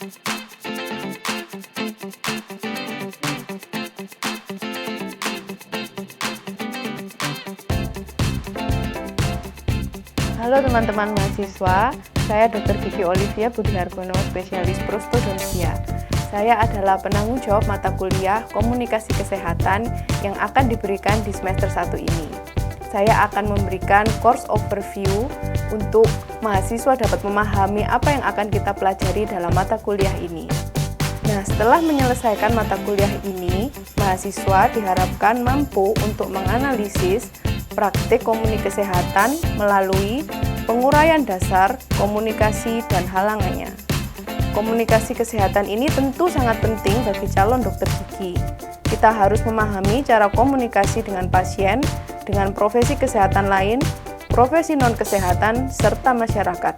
Halo teman-teman mahasiswa, saya Dr. Kiki Olivia Budihargono, spesialis prostodontia. Saya adalah penanggung jawab mata kuliah Komunikasi Kesehatan yang akan diberikan di semester 1 ini. Saya akan memberikan course overview untuk mahasiswa dapat memahami apa yang akan kita pelajari dalam mata kuliah ini. Nah, setelah menyelesaikan mata kuliah ini, mahasiswa diharapkan mampu untuk menganalisis praktik komunikasi kesehatan melalui penguraian dasar, komunikasi, dan halangannya. Komunikasi kesehatan ini tentu sangat penting bagi calon dokter gigi. Kita harus memahami cara komunikasi dengan pasien, dengan profesi kesehatan lain, profesi non-kesehatan, serta masyarakat.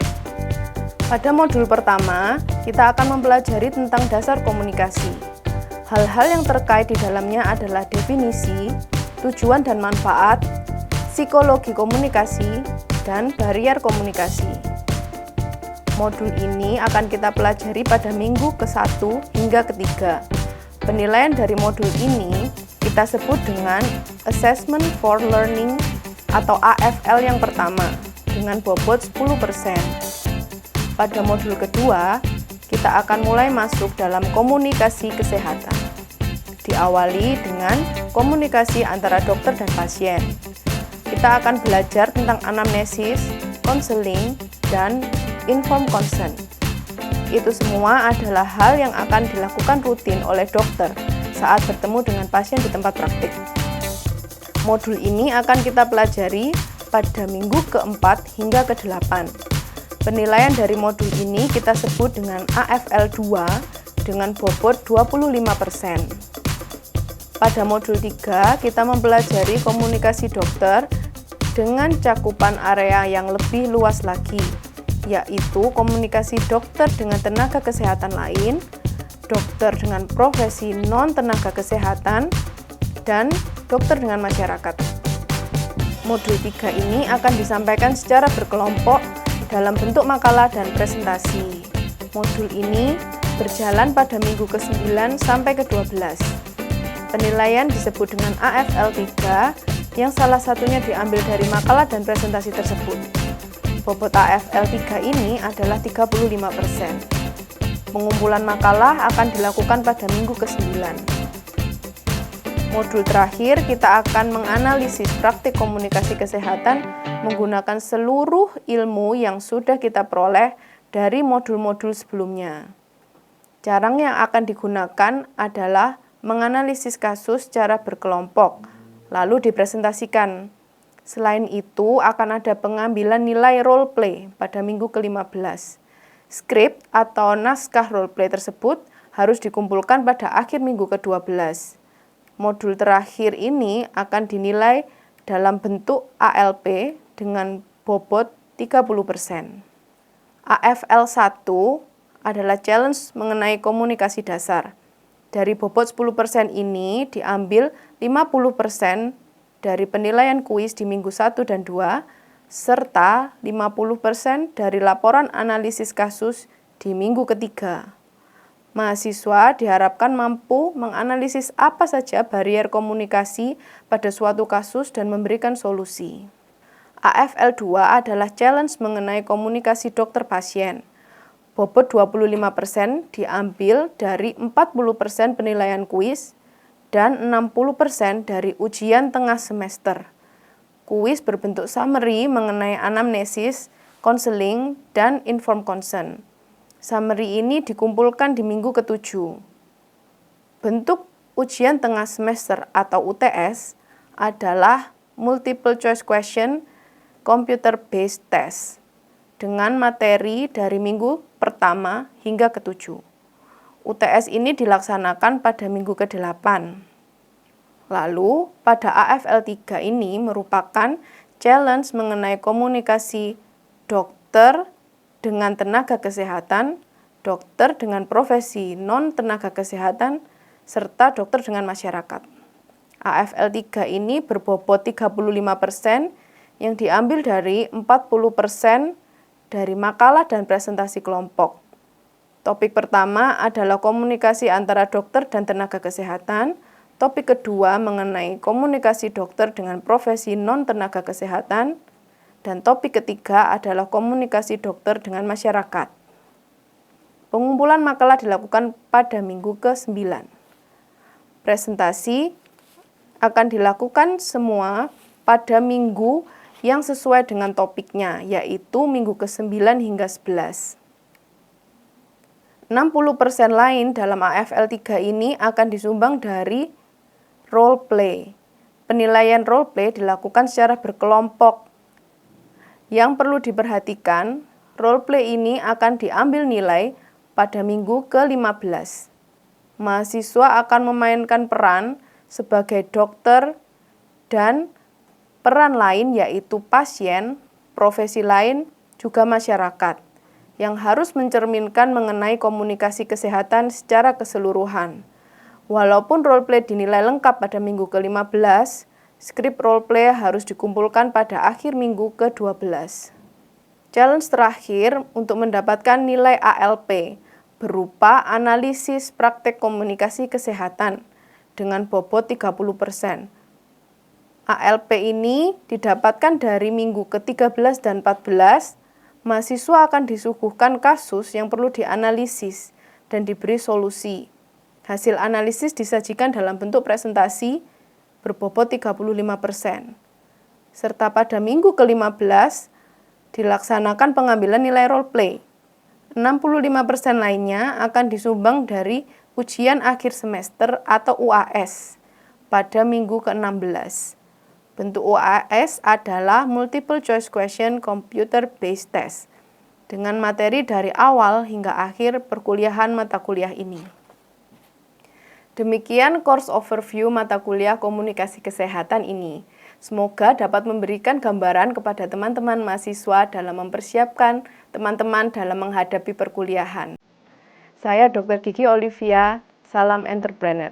Pada modul pertama, kita akan mempelajari tentang dasar komunikasi. Hal-hal yang terkait di dalamnya adalah definisi, tujuan dan manfaat, psikologi komunikasi, dan barrier komunikasi. Modul ini akan kita pelajari pada minggu ke-1 hingga ke-3. Penilaian dari modul ini kita sebut dengan Assessment for Learning atau AFL yang pertama dengan bobot 10%. Pada modul kedua, kita akan mulai masuk dalam komunikasi kesehatan. Diawali dengan komunikasi antara dokter dan pasien. Kita akan belajar tentang anamnesis, konseling, dan informed consent. Itu semua adalah hal yang akan dilakukan rutin oleh dokter saat bertemu dengan pasien di tempat praktik. Modul ini akan kita pelajari pada minggu ke-4 hingga ke-8. Penilaian dari modul ini kita sebut dengan AFL 2 dengan bobot 25%. Pada modul 3, kita mempelajari komunikasi dokter dengan cakupan area yang lebih luas lagi, yaitu komunikasi dokter dengan tenaga kesehatan lain, dokter dengan profesi non-tenaga kesehatan, dan dokter dengan masyarakat. Modul 3 ini akan disampaikan secara berkelompok dalam bentuk makalah dan presentasi. Modul ini berjalan pada minggu ke-9 sampai ke-12. Penilaian disebut dengan AFL 3 yang salah satunya diambil dari makalah dan presentasi tersebut. Bobot AFL 3 ini adalah 35%. Pengumpulan makalah akan dilakukan pada minggu ke-9. Modul terakhir, kita akan menganalisis praktik komunikasi kesehatan menggunakan seluruh ilmu yang sudah kita peroleh dari modul-modul sebelumnya. Cara yang akan digunakan adalah menganalisis kasus secara berkelompok, lalu dipresentasikan. Selain itu, akan ada pengambilan nilai role play pada minggu ke-15. Skrip atau naskah role play tersebut harus dikumpulkan pada akhir minggu ke-12. Modul terakhir ini akan dinilai dalam bentuk ALP dengan bobot 30%. AFL 1 adalah challenge mengenai komunikasi dasar. Dari bobot 10% ini diambil 50% dari penilaian kuis di minggu 1 dan 2, serta 50% dari laporan analisis kasus di minggu ketiga. Mahasiswa diharapkan mampu menganalisis apa saja barrier komunikasi pada suatu kasus dan memberikan solusi. AFL 2 adalah challenge mengenai komunikasi dokter pasien. Bobot 25% diambil dari 40% penilaian kuis dan 60% dari ujian tengah semester. Kuis berbentuk summary mengenai anamnesis, konseling, dan informed consent. Summary ini dikumpulkan di minggu ke-7. Bentuk ujian tengah semester atau UTS adalah multiple choice question computer based test dengan materi dari minggu pertama hingga ke-7. UTS ini dilaksanakan pada minggu ke-8. Lalu, pada AFL 3 ini merupakan challenge mengenai komunikasi dokter dengan tenaga kesehatan, dokter dengan profesi non-tenaga kesehatan, serta dokter dengan masyarakat. AFL 3 ini berbobot 35% yang diambil dari 40% dari makalah dan presentasi kelompok. Topik pertama adalah komunikasi antara dokter dan tenaga kesehatan. Topik kedua mengenai komunikasi dokter dengan profesi non-tenaga kesehatan. Dan topik ketiga adalah komunikasi dokter dengan masyarakat. Pengumpulan makalah dilakukan pada minggu ke-9. Presentasi akan dilakukan semua pada minggu yang sesuai dengan topiknya, yaitu minggu ke-9 hingga 11. 60% lain dalam AFL 3 ini akan disumbang dari role play. Penilaian role play dilakukan secara berkelompok. Yang perlu diperhatikan, role play ini akan diambil nilai pada minggu ke-15. Mahasiswa akan memainkan peran sebagai dokter dan peran lain yaitu pasien, profesi lain, juga masyarakat yang harus mencerminkan mengenai komunikasi kesehatan secara keseluruhan. Walaupun role play dinilai lengkap pada minggu ke-15, skrip role play harus dikumpulkan pada akhir minggu ke-12. Challenge terakhir untuk mendapatkan nilai ALP berupa analisis praktek komunikasi kesehatan dengan bobot 30%. ALP ini didapatkan dari minggu ke-13 dan 14, mahasiswa akan disuguhkan kasus yang perlu dianalisis dan diberi solusi. Hasil analisis disajikan dalam bentuk presentasi berbobot 35%. Serta pada minggu ke-15 dilaksanakan pengambilan nilai role play. 65% lainnya akan disumbang dari ujian akhir semester atau UAS pada minggu ke-16. Bentuk UAS adalah Multiple Choice Question Computer Based Test dengan materi dari awal hingga akhir perkuliahan mata kuliah ini. Demikian course overview mata kuliah komunikasi kesehatan ini. Semoga dapat memberikan gambaran kepada teman-teman mahasiswa dalam mempersiapkan teman-teman dalam menghadapi perkuliahan. Saya Dr. Gigi Olivia, salam entrepreneur.